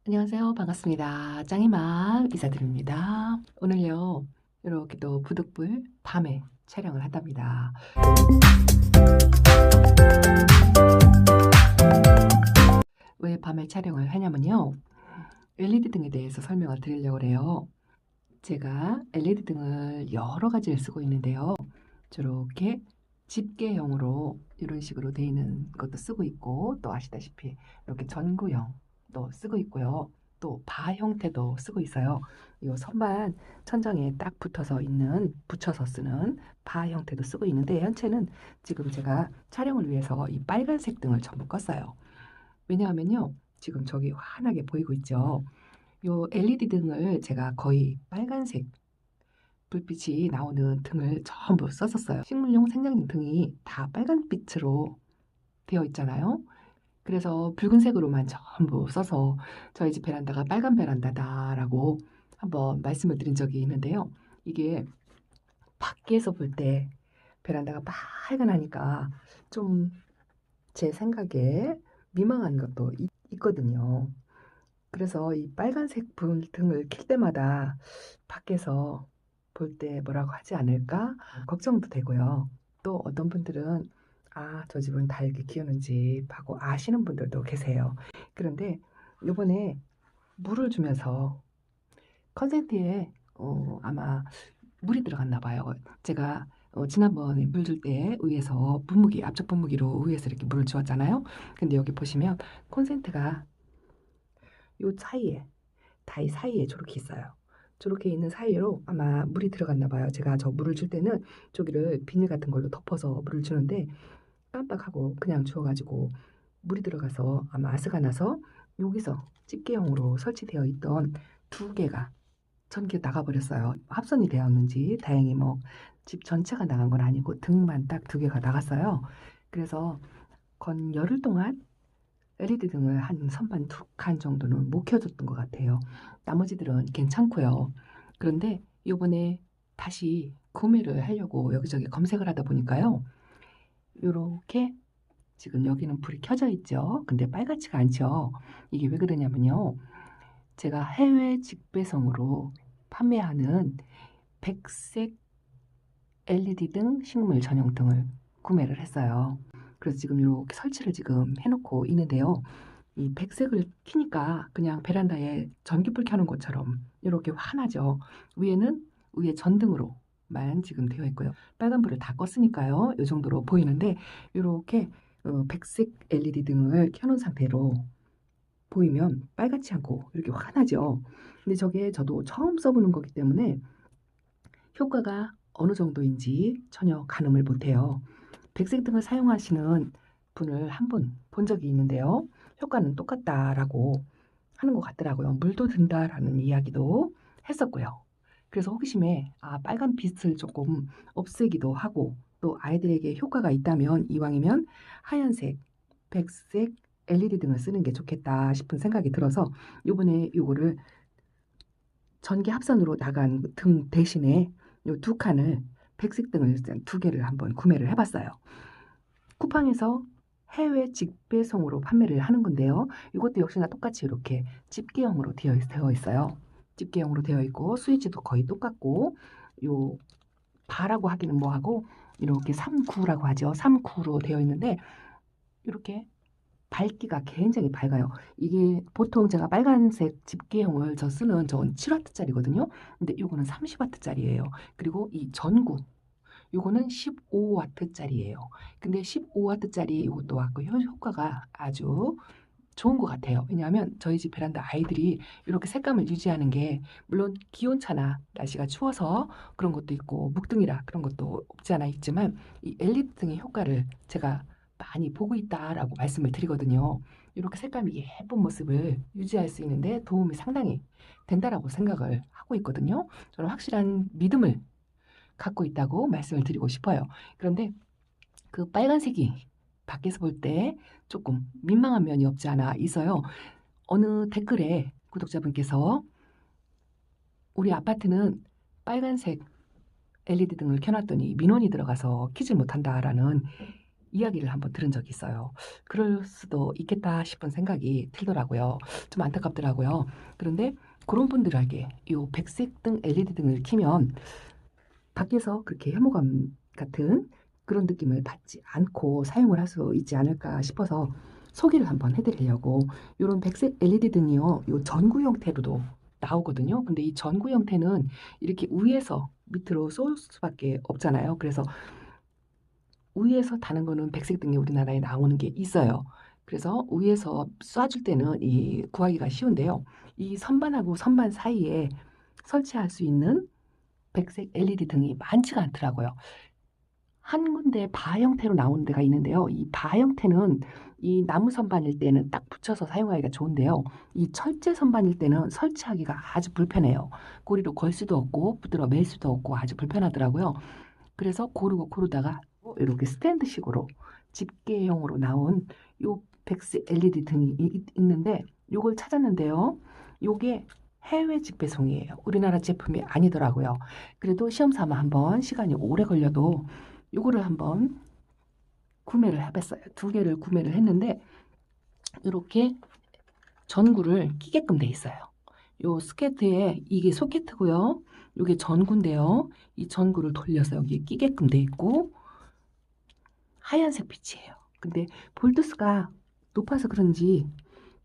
안녕하세요. 반갑습니다. 짱이맘 인사드립니다. 오늘요, 이렇게 또 부득불 밤에 촬영을 한답니다. 왜 밤에 촬영을 하냐면요. LED 등에 대해서 설명을 드리려고 그래요. 제가 LED 등을 여러 가지를 쓰고 있는데요. 저렇게 집게형으로 이런 식으로 되어 있는 것도 쓰고 있고, 또 아시다시피 이렇게 전구형도 쓰고 있고요. 또 바 형태도 쓰고 있어요. 이 선반 천장에 딱 붙여서 쓰는 바 형태도 쓰고 있는데, 현재는 지금 제가 촬영을 위해서 이 빨간색 등을 전부 껐어요. 왜냐하면요, 지금 저기 환하게 보이고 있죠. 요 LED 등을 제가 거의 빨간색 불빛이 나오는 등을 전부 썼었어요. 식물용 생장용 등이 다 빨간빛으로 되어 있잖아요. 그래서 붉은색으로만 전부 써서 저희 집 베란다가 빨간 베란다다라고 한번 말씀을 드린 적이 있는데요. 이게 밖에서 볼 때 베란다가 빨간하니까 좀 제 생각에 민망한 것도 있거든요. 그래서 이 빨간색 불 등을 켤 때마다 밖에서 볼 때 뭐라고 하지 않을까 걱정도 되고요. 또 어떤 분들은 저 집은 다 이렇게 키우는 집 하고 아시는 분들도 계세요. 그런데 요번에 물을 주면서 컨센트에 아마 물이 들어갔나 봐요. 제가 지난번에 물 줄 때 위에서 앞쪽 분무기로 위에서 이렇게 물을 주었잖아요. 근데 여기 보시면 콘센트가 요 사이에 다이 사이에 저렇게 있어요. 저렇게 있는 사이로 아마 물이 들어갔나 봐요. 제가 저 물을 줄 때는 저기를 비닐 같은 걸로 덮어서 물을 주는데 깜빡하고 그냥 주워가지고 물이 들어가서 아마 아스가 나서 여기서 집게형으로 설치되어 있던 두 개가 전기 나가버렸어요. 합선이 되었는지 다행히 뭐 집 전체가 나간 건 아니고 등만 딱 두 개가 나갔어요. 그래서 건 열흘 동안 LED 등을 한 선반 두 칸 정도는 못 켜줬던 것 같아요. 나머지들은 괜찮고요. 그런데 요번에 다시 구매를 하려고 여기저기 검색을 하다 보니까요. 요렇게 지금 여기는 불이 켜져 있죠. 근데 빨갛지가 않죠. 이게 왜 그러냐면요. 제가 해외 직배송으로 판매하는 백색 LED 등 식물 전용 등을 구매를 했어요. 그래서 지금 이렇게 설치를 지금 해놓고 있는데요. 이 백색을 켜니까 그냥 베란다에 전기불 켜는 것처럼 이렇게 환하죠. 위에 전등으로만 지금 되어 있고요. 빨간불을 다 껐으니까요. 이 정도로 보이는데 이렇게 백색 LED 등을 켜놓은 상태로 보이면 빨갛지 않고 이렇게 환하죠. 근데 저게 저도 처음 써보는 거기 때문에 효과가 어느 정도인지 전혀 가늠을 못해요. 백색 등을 사용하시는 분을 한 분 본 적이 있는데요. 효과는 똑같다라고 하는 것 같더라고요. 물도 든다라는 이야기도 했었고요. 그래서 호기심에 빨간 빛을 조금 없애기도 하고 또 아이들에게 효과가 있다면 이왕이면 하얀색, 백색 LED 등을 쓰는 게 좋겠다 싶은 생각이 들어서 요번에 요거를 전기 합선으로 나간 등 대신에 요 두 칸을 백색 등을 두 개를 한번 구매를 해봤어요. 쿠팡에서 해외 직배송으로 판매를 하는 건데요. 이것도 역시나 똑같이 이렇게 집게형으로 되어 있어요. 집게형으로 되어 있고 스위치도 거의 똑같고 요 바라고 하기는 뭐하고 이렇게 3구라고 하죠. 3구로 되어 있는데 이렇게 밝기가 굉장히 밝아요. 이게 보통 제가 빨간색 집게형을 쓰는 저건 7W짜리거든요. 근데 이거는 30W짜리예요. 그리고 이 전구 요거는 15W짜리예요. 근데 15W짜리 이것도 왔고 효과가 아주 좋은 것 같아요. 왜냐하면 저희 집 베란다 아이들이 이렇게 색감을 유지하는 게 물론 기온차나 날씨가 추워서 그런 것도 있고 묵등이라 그런 것도 없지 않아 있지만 이 LED 등의 효과를 제가 많이 보고 있다라고 말씀을 드리거든요. 이렇게 색감이 예쁜 모습을 유지할 수 있는데 도움이 상당히 된다라고 생각을 하고 있거든요. 저는 확실한 믿음을 갖고 있다고 말씀을 드리고 싶어요. 그런데 그 빨간색이 밖에서 볼 때 조금 민망한 면이 없지 않아 있어요. 어느 댓글에 구독자분께서 우리 아파트는 빨간색 LED 등을 켜놨더니 민원이 들어가서 켜질 못한다라는 이야기를 한번 들은 적이 있어요. 그럴 수도 있겠다 싶은 생각이 들더라고요. 좀 안타깝더라고요. 그런데 그런 분들에게 이 백색 등 LED 등을 켜면 밖에서 그렇게 혐오감 같은 그런 느낌을 받지 않고 사용을 할 수 있지 않을까 싶어서 소개를 한번 해드리려고. 이런 백색 LED 등이요, 요 전구 형태로도 나오거든요. 근데 이 전구 형태는 이렇게 위에서 밑으로 쏠 수밖에 없잖아요. 그래서 위에서 다는 거는 백색 등이 우리나라에 나오는 게 있어요. 그래서 위에서 쏴줄 때는 이 구하기가 쉬운데요. 이 선반하고 선반 사이에 설치할 수 있는 백색 LED 등이 많지가 않더라고요. 한 군데 바 형태로 나오는 데가 있는데요. 이 바 형태는 이 나무 선반일 때는 딱 붙여서 사용하기가 좋은데요. 이 철제 선반일 때는 설치하기가 아주 불편해요. 고리로 걸 수도 없고 붙들어 맬 수도 없고 아주 불편하더라고요. 그래서 고르다가 이렇게 스탠드식으로 집게형으로 나온 요 백색 LED 등이 있는데 요걸 찾았는데요. 요게 해외 직배송이에요. 우리나라 제품이 아니더라고요. 그래도 시험 삼아 한번 시간이 오래 걸려도 요거를 한번 구매를 해봤어요. 두 개를 구매를 했는데 이렇게 전구를 끼게끔 돼 있어요. 요 스케트에 이게 소켓이고요. 요게 전구인데요. 이 전구를 돌려서 여기에 끼게끔 돼 있고 하얀색 빛이에요. 근데 볼트수가 높아서 그런지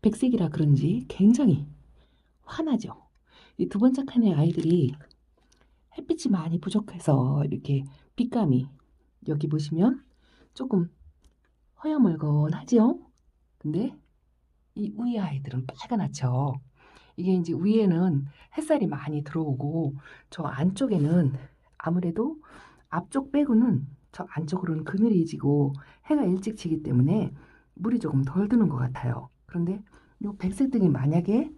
백색이라 그런지 굉장히 환하죠. 이 두 번째 칸의 아이들이 햇빛이 많이 부족해서 이렇게 빛감이 여기 보시면 조금 허여멀건하지요. 근데 이 위에 아이들은 빨갛죠. 이게 이제 위에는 햇살이 많이 들어오고 저 안쪽에는 아무래도 앞쪽 빼고는 저 안쪽으로는 그늘이 지고 해가 일찍 지기 때문에 물이 조금 덜 드는 것 같아요. 그런데 이 백색 등이 만약에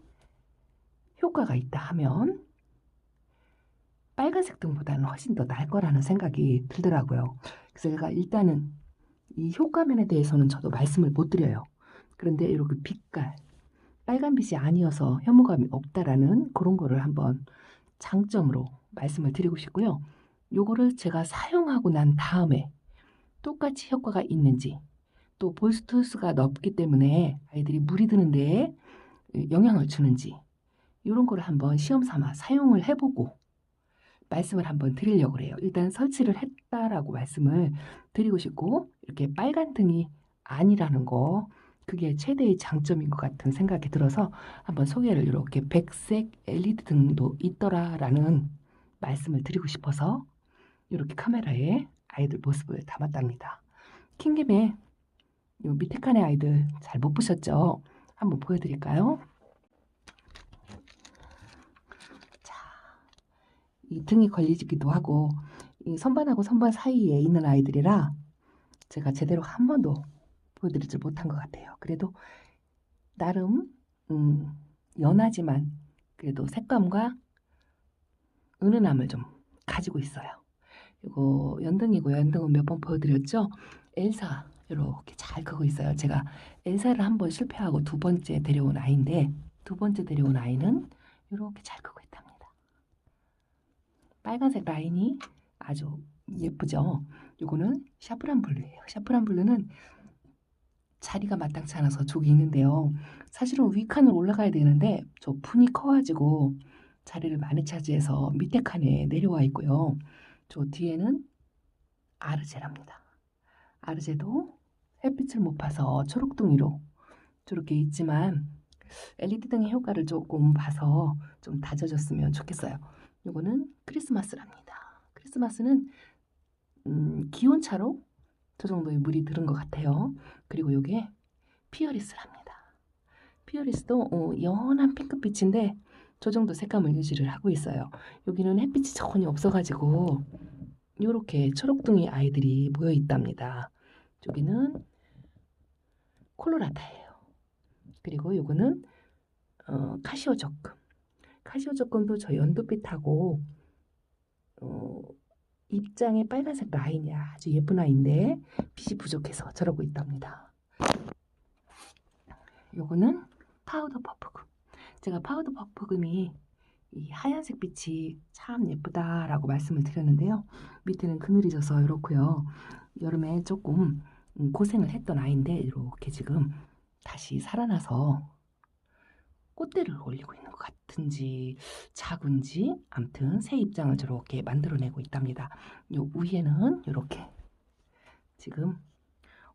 효과가 있다 하면 빨간색 등보다는 훨씬 더 나을 거라는 생각이 들더라고요. 그래서 제가 일단은 이 효과면에 대해서는 저도 말씀을 못 드려요. 그런데 이렇게 빛깔, 빨간빛이 아니어서 혐오감이 없다라는 그런 거를 한번 장점으로 말씀을 드리고 싶고요. 요거를 제가 사용하고 난 다음에 똑같이 효과가 있는지, 또 볼스투스가 높기 때문에 아이들이 물이 드는데 영향을 주는지 이런 거를 한번 시험 삼아 사용을 해보고 말씀을 한번 드리려고 그래요. 일단 설치를 했다라고 말씀을 드리고 싶고 이렇게 빨간 등이 아니라는 거, 그게 최대의 장점인 것 같은 생각이 들어서 한번 소개를, 이렇게 백색 LED 등도 있더라라는 말씀을 드리고 싶어서 이렇게 카메라에 아이들 모습을 담았답니다. 킨 김에 요 밑에 칸의 아이들 잘 못 보셨죠? 한번 보여드릴까요? 자, 이 등이 걸리기도 하고 이 선반하고 선반 사이에 있는 아이들이라 제가 제대로 한 번도 보여드리지 못한 것 같아요. 그래도 나름 연하지만 그래도 색감과 은은함을 좀 가지고 있어요. 이거 연등이고요. 연등은 몇 번 보여드렸죠? 엘사 이렇게 잘 크고 있어요. 제가 엘사를 한 번 실패하고 두 번째 데려온 아이인데 두 번째 데려온 아이는 이렇게 잘 크고 있답니다. 빨간색 라인이 아주 예쁘죠? 이거는 샤프란 블루예요. 샤프란 블루는 자리가 마땅치 않아서 저기 있는데요. 사실은 위 칸으로 올라가야 되는데 저 분이 커가지고 자리를 많이 차지해서 밑에 칸에 내려와 있고요. 저 뒤에는 아르제랍니다. 아르제도 햇빛을 못 봐서 초록둥이로 저렇게 있지만 LED 등의 효과를 조금 봐서 좀 다져줬으면 좋겠어요. 요거는 크리스마스랍니다. 크리스마스는 기온차로 저 정도의 물이 들은 것 같아요. 그리고 요게 피어리스랍니다. 피어리스도 연한 핑크빛인데 저 정도 색감을 유지를 하고 있어요. 여기는 햇빛이 전혀 없어가지고 이렇게 초록둥이 아이들이 모여 있답니다. 여기는 콜로라타예요. 그리고 요거는 카시오 적금. 카시오 적금도 저 연두빛하고 입장에 빨간색 라인이 아주 예쁜 아이인데 빛이 부족해서 저러고 있답니다. 요거는 파우더 퍼프금. 제가 파우더 퍼프금이 이 하얀색 빛이 참 예쁘다라고 말씀을 드렸는데요. 밑에는 그늘이 져서 이렇고요. 여름에 조금 고생을 했던 아이인데 이렇게 지금 다시 살아나서 꽃대를 올리고 있는 것 같은지 작은지 아무튼 새 입장을 저렇게 만들어내고 있답니다. 요 위에는 이렇게 지금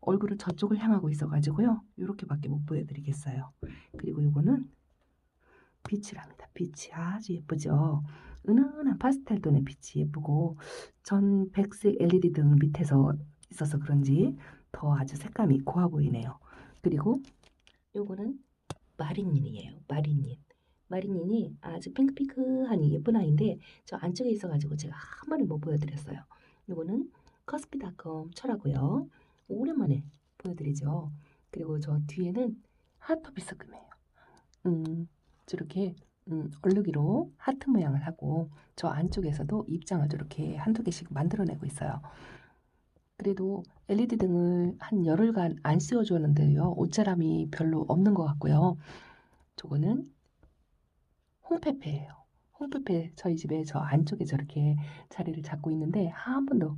얼굴을 저쪽을 향하고 있어가지고요. 이렇게밖에 못 보여드리겠어요. 그리고 이거는 빛이랍니다. 빛이 아주 예쁘죠. 은은한 파스텔 톤의 빛이 예쁘고 전 백색 LED 등 밑에서 있어서 그런지 더 아주 색감이 고와 보이네요. 그리고 요거는 마린닌이에요. 마린닌. 마린닌이 아주 핑크핑크하니 예쁜 아이인데 저 안쪽에 있어가지고 제가 한 번에 못 보여드렸어요. 요거는 커스피다컴 철하고요. 오랜만에 보여드리죠. 그리고 저 뒤에는 하토비스금이에요. 저렇게 얼룩이로 하트 모양을 하고 저 안쪽에서도 입장을 저렇게 한두 개씩 만들어내고 있어요. 그래도 LED 등을 한 열흘간 안 씌워주었는데요. 옷자람이 별로 없는 것 같고요. 저거는 홍페페예요. 홍페페 저희 집에 저 안쪽에 저렇게 자리를 잡고 있는데 한 번도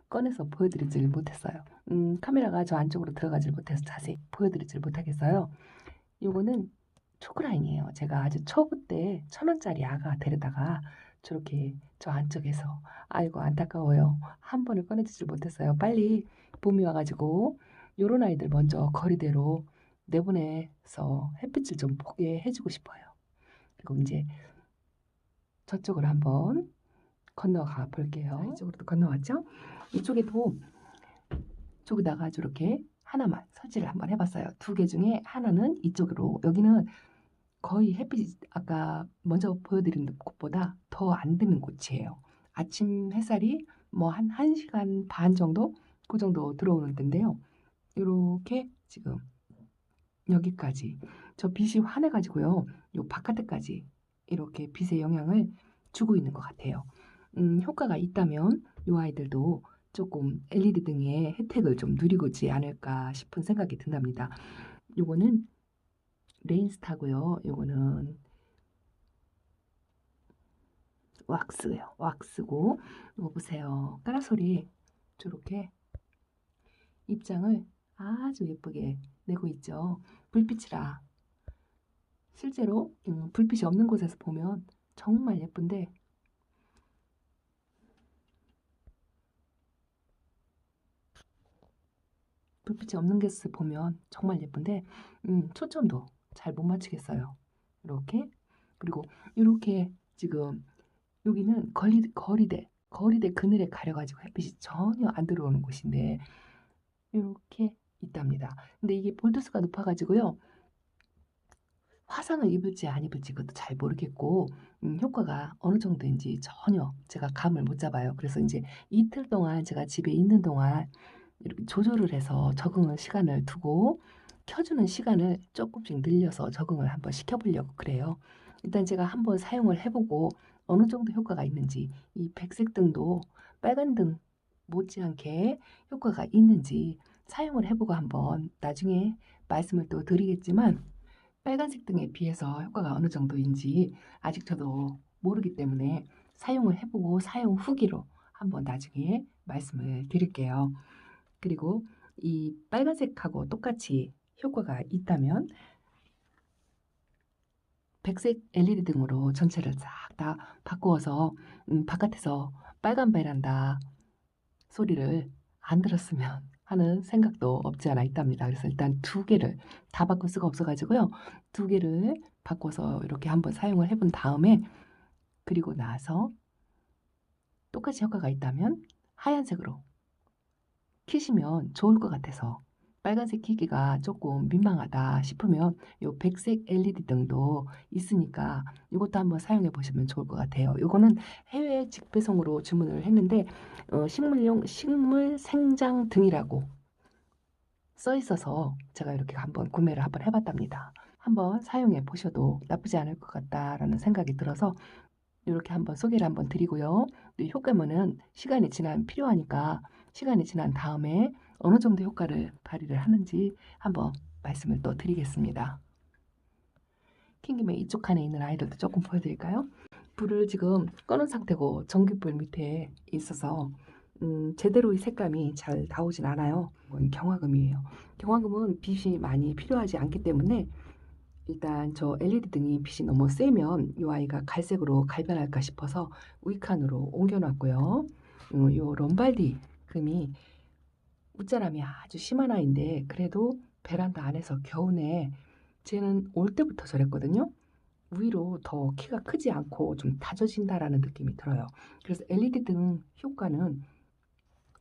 꺼내서 보여드리질 못했어요. 카메라가 저 안쪽으로 들어가질 못해서 자세히 보여드리질 못하겠어요. 요거는 초크라인이에요. 제가 아주 초보 때 1,000원짜리 아가 데려다가 저렇게 저 안쪽에서 아이고 안타까워요. 한 번을 꺼내주질 못했어요. 빨리 봄이 와가지고 요런 아이들 먼저 거리대로 내보내서 햇빛을 좀 보게 해주고 싶어요. 그리고 이제 저쪽으로 한번 건너가 볼게요. 이쪽으로도 건너왔죠? 이쪽에도 저기다가 저렇게 하나만 설치를 한번 해봤어요. 두 개 중에 하나는 이쪽으로 여기는 거의 햇빛이 아까 먼저 보여드린 곳보다 더 안 드는 곳이에요. 아침 햇살이 뭐 한 1시간 반 정도? 그 정도 들어오는 데인데요. 이렇게 지금 여기까지 저 빛이 환해가지고요. 요 바깥에까지 이렇게 빛의 영향을 주고 있는 것 같아요. 효과가 있다면 요 아이들도 조금 LED 등의 혜택을 좀 누리고 있지 않을까 싶은 생각이 든답니다. 요거는 레인스타고요. 요거는 왁스예요. 왁스고 이거 보세요. 까라솔이 저렇게 입장을 아주 예쁘게 내고 있죠. 불빛이라 실제로 불빛이 없는 곳에서 보면 정말 예쁜데 불빛이 없는 곳에서 보면 정말 예쁜데 초점도 잘 못 맞추겠어요. 이렇게 그리고 이렇게 지금 여기는 거리대 그늘에 가려가지고 햇빛이 전혀 안 들어오는 곳인데 이렇게 있답니다. 근데 이게 볼트수가 높아가지고요. 화상을 입을지 안 입을지 그것도 잘 모르겠고 효과가 어느 정도인지 전혀 제가 감을 못 잡아요. 그래서 이제 이틀 동안 제가 집에 있는 동안 이렇게 조절을 해서 적응을 시간을 두고 켜주는 시간을 조금씩 늘려서 적응을 한번 시켜보려고 그래요. 일단 제가 한번 사용을 해보고 어느 정도 효과가 있는지 이 백색 등도 빨간 등 못지않게 효과가 있는지 사용을 해보고 한번 나중에 말씀을 또 드리겠지만 빨간색 등에 비해서 효과가 어느 정도인지 아직 저도 모르기 때문에 사용을 해보고 사용 후기로 한번 나중에 말씀을 드릴게요. 그리고 이 빨간색하고 똑같이 효과가 있다면 백색 LED 등으로 전체를 싹 다 바꾸어서 바깥에서 빨간 베란다 소리를 안 들었으면 하는 생각도 없지 않아 있답니다. 그래서 일단 두 개를 다 바꿀 수가 없어가지고요. 두 개를 바꿔서 이렇게 한번 사용을 해본 다음에 그리고 나서 똑같이 효과가 있다면 하얀색으로 키시면 좋을 것 같아서 빨간색 키기가 조금 민망하다 싶으면 요 백색 LED 등도 있으니까 이것도 한번 사용해 보시면 좋을 것 같아요. 이거는 해외 직배송으로 주문을 했는데 식물용 식물 생장 등이라고 써 있어서 제가 이렇게 한번 구매를 한번 해봤답니다. 한번 사용해 보셔도 나쁘지 않을 것 같다라는 생각이 들어서 이렇게 한번 소개를 한번 드리고요. 효과문은 시간이 지나면 필요하니까 시간이 지난 다음에 어느 정도 효과를 발휘를 하는지 한번 말씀을 또 드리겠습니다. 킹김에 이쪽 칸에 있는 아이들도 조금 보여드릴까요? 불을 지금 꺼놓은 상태고 전기불 밑에 있어서 제대로의 색감이 잘 나오진 않아요. 이건 경화금이에요. 경화금은 빛이 많이 필요하지 않기 때문에 일단 저 LED 등이 빛이 너무 세면 이 아이가 갈색으로 갈변할까 싶어서 우익칸으로 옮겨놨고요. 요 롬발디 금이 웃자람이 아주 심한 아이인데 그래도 베란다 안에서 겨우내 쟤는 올 때부터 저랬거든요. 위로 더 키가 크지 않고 좀 다져진다라는 느낌이 들어요. 그래서 LED 등 효과는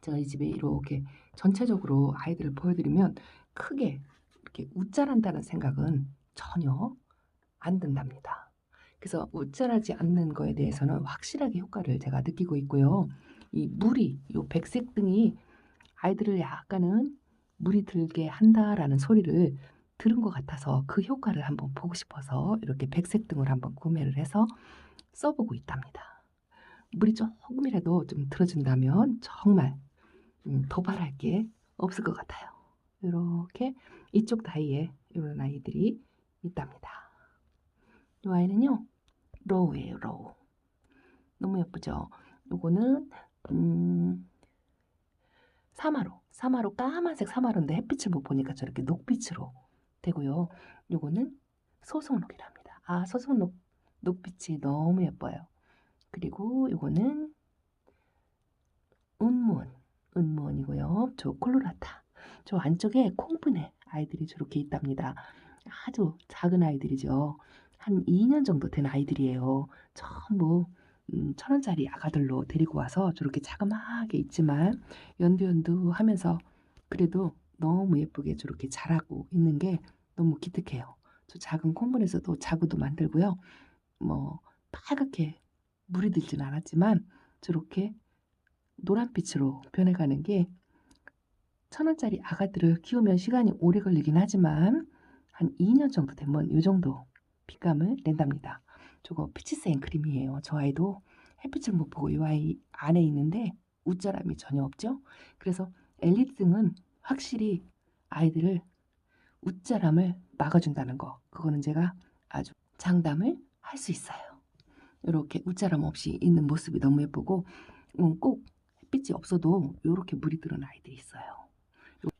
제가 이 집에 이렇게 전체적으로 아이들을 보여드리면 크게 이렇게 웃자란다는 생각은 전혀 안 든답니다. 그래서 웃자라지 않는 거에 대해서는 확실하게 효과를 제가 느끼고 있고요. 이 무리, 요 백색 등이 아이들을 약간은 무리 들게 한다라는 소리를 들은 것 같아서 그 효과를 한번 보고 싶어서 이렇게 백색 등을 한번 구매를 해서 써보고 있답니다. 물이 조금이라도 좀 들어준다면 정말 더 바랄 게 없을 것 같아요. 이렇게 이쪽 다이에 이런 아이들이 있답니다. 이 아이는요 로우예요. 로우. 너무 예쁘죠? 요거는 사마로 까만색 사마로인데 햇빛을 못 보니까 저렇게 녹빛으로 되고요. 요거는 소송록이랍니다. 아, 소송록 녹빛이 너무 예뻐요. 그리고 요거는 은무원이고요. 저 콜로라타. 저 안쪽에 콩분해 아이들이 저렇게 있답니다. 아주 작은 아이들이죠. 한 2년 정도 된 아이들이에요. 전부 1,000원짜리 아가들로 데리고 와서 저렇게 자그마하게 있지만 연두연두 하면서 그래도 너무 예쁘게 저렇게 자라고 있는 게 너무 기특해요. 저 작은 콩분에서도 자구도 만들고요. 뭐 빨갛게 물이 들진 않았지만 저렇게 노란빛으로 변해가는 게 1,000원짜리 아가들을 키우면 시간이 오래 걸리긴 하지만 한 2년 정도 되면 이 정도 빛감을 낸답니다. 저거 피치세인 크림이에요. 저 아이도 햇빛을 못 보고 이 아이 안에 있는데 웃자람이 전혀 없죠. 그래서 LED 등은 확실히 아이들을 웃자람을 막아준다는 거. 그거는 제가 아주 장담을 할 수 있어요. 이렇게 웃자람 없이 있는 모습이 너무 예쁘고 꼭 햇빛이 없어도 이렇게 물이 들은 아이들이 있어요.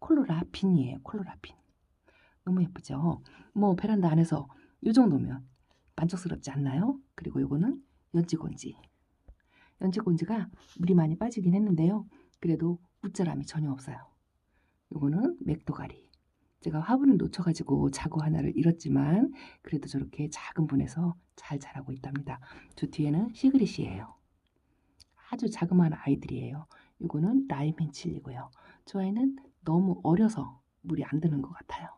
콜로라핀이에요. 콜로라핀. 너무 예쁘죠? 뭐 베란다 안에서 이 정도면 만족스럽지 않나요? 그리고 요거는 연지곤지. 연지곤지가 물이 많이 빠지긴 했는데요. 그래도 웃자람이 전혀 없어요. 요거는 맥도가리. 제가 화분을 놓쳐가지고 자구 하나를 잃었지만 그래도 저렇게 작은 분에서 잘 자라고 있답니다. 저 뒤에는 시그릿이에요. 아주 자그마한 아이들이에요. 이거는 라이멘칠리고요. 저 아이는 너무 어려서 물이 안 드는 것 같아요.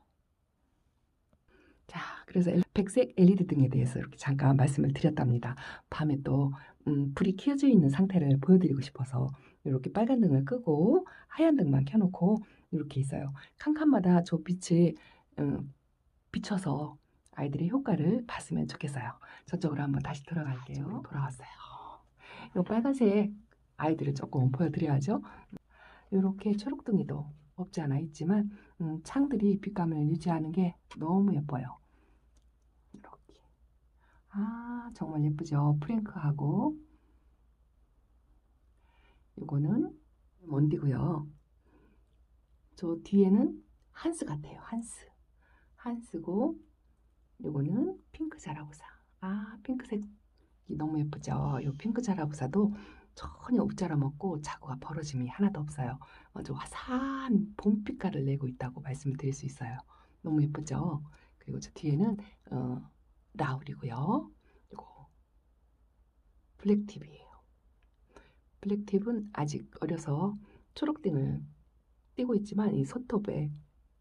자, 그래서 백색 LED 등에 대해서 이렇게 잠깐 말씀을 드렸답니다. 밤에 또 불이 켜져 있는 상태를 보여드리고 싶어서 이렇게 빨간 등을 끄고 하얀 등만 켜놓고 이렇게 있어요. 칸칸마다 저 빛을 비춰서 아이들의 효과를 봤으면 좋겠어요. 저쪽으로 한번 다시 돌아갈게요. 돌아왔어요. 이 빨간색 아이들을 조금 보여드려야죠. 이렇게 초록둥이도 없지 않아 있지만 창들이 빛감을 유지하는 게 너무 예뻐요. 이렇게. 아, 정말 예쁘죠? 프랭크하고 이거는 먼디고요. 저 뒤에는 한스 같아요. 한스고 이거는 핑크 자라고사. 아, 핑크색이 너무 예쁘죠? 이 핑크 자라고사도 전혀 웃자람 없고 자구가 벌어짐이 하나도 없어요. 아주 화사한 봄빛깔을 내고 있다고 말씀을 드릴 수 있어요. 너무 예쁘죠? 그리고 저 뒤에는 라울이고요. 이거 블랙팁이에요. 블랙팁은 아직 어려서 초록등을 띄고 있지만 이 손톱에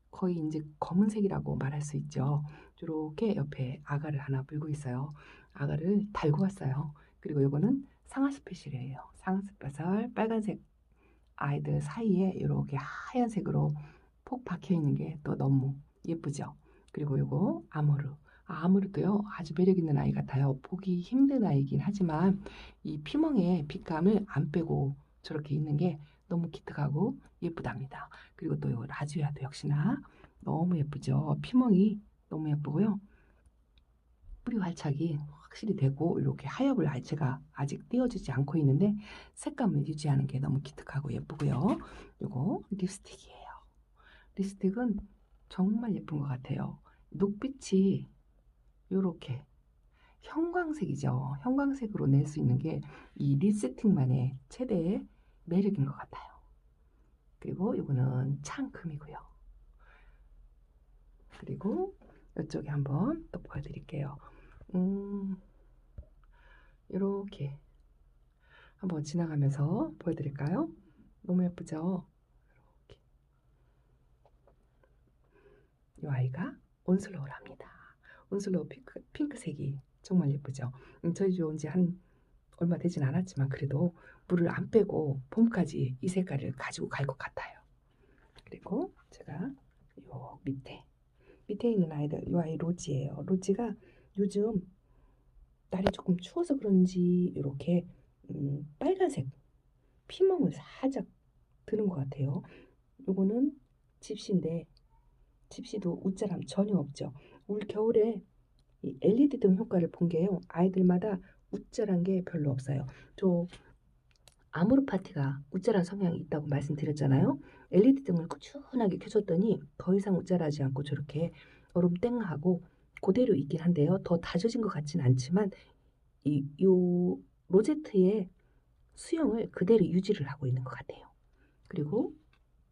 거의 이제 검은색이라고 말할 수 있죠. 이렇게 옆에 아가를 하나 물고 있어요. 아가를 달고 왔어요. 그리고 이거는 상아스페셜이에요. 상아스페셜 빨간색 아이들 사이에 이렇게 하얀색으로 폭 박혀 있는 게 또 너무 예쁘죠. 그리고 이거 아모르. 아모르도요 아주 매력 있는 아이 같아요. 보기 힘든 아이긴 하지만 이 피멍의 빛감을 안 빼고 저렇게 있는 게 너무 기특하고 예쁘답니다. 그리고 또 이 라주야도 역시나 너무 예쁘죠. 피멍이 너무 예쁘고요. 뿌리 활착이 확실히 되고 이렇게 하엽을 제가 아직 띄워주지 않고 있는데 색감을 유지하는 게 너무 기특하고 예쁘고요. 이거 립스틱이에요. 립스틱은 정말 예쁜 것 같아요. 녹빛이 이렇게 형광색이죠. 형광색으로 낼 수 있는 게 이 립스틱만의 최대의 매력인 것 같아요. 그리고 이거는 창금이고요. 그리고 이쪽에 한번 또 보여드릴게요. 이렇게 한번 지나가면서 보여드릴까요? 너무 예쁘죠? 이렇게. 이 아이가 온슬로우랍니다. 온슬로우 핑크색이 정말 예쁘죠? 저희 집 온 지 한 얼마 되진 않았지만 그래도 물을 안 빼고 봄까지 이 색깔을 가지고 갈 것 같아요. 그리고 제가 요 밑에 있는 아이들, 이 아이 로지예요. 로지가 요즘 날이 조금 추워서 그런지 이렇게 빨간색 피멍을 살짝 드는 것 같아요. 요거는 집시인데 집시도 웃자람 전혀 없죠. 올 겨울에 이 LED 등 효과를 본 게요. 아이들마다 웃자란 게 별로 없어요. 저 아모르 파티가 웃자란 성향이 있다고 말씀드렸잖아요. LED 등을 꾸준하게 켜줬더니 더 이상 웃자라지 않고 저렇게 얼음 땡하고 그대로 있긴 한데요. 더 다져진 것 같지는 않지만 요 로제트의 수영을 그대로 유지를 하고 있는 것 같아요. 그리고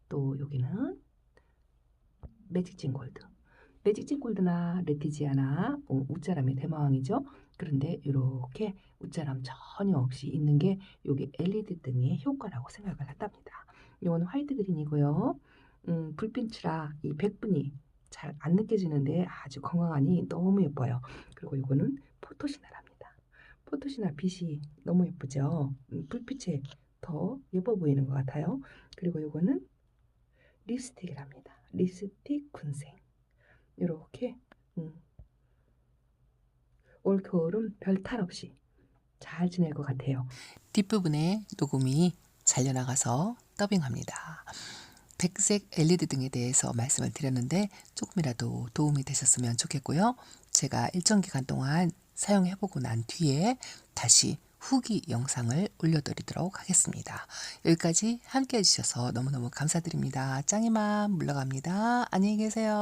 또 여기는 매직진 골드. 매직진 골드나 레티지아나 웃자람의 대마왕이죠. 그런데 이렇게 웃자람 전혀 없이 있는 게 여기 LED 등의 효과라고 생각을 한답니다. 이건 화이트 그린이고요. 불빛이라 이 백분이 잘 안 느껴지는데 아주 건강하니 너무 예뻐요. 그리고 이거는 포토시나랍니다. 포토시나 빛이 너무 예쁘죠. 불빛에 더 예뻐 보이는 것 같아요. 그리고 이거는 립스틱이랍니다. 립스틱 군생. 이렇게 올 겨울은 별탈 없이 잘 지낼 것 같아요. 뒷부분에 녹음이 잘려나가서 더빙합니다. 백색 LED 등에 대해서 말씀을 드렸는데 조금이라도 도움이 되셨으면 좋겠고요. 제가 일정 기간 동안 사용해보고 난 뒤에 다시 후기 영상을 올려드리도록 하겠습니다. 여기까지 함께 해주셔서 너무너무 감사드립니다. 짱이맘 물러갑니다. 안녕히 계세요.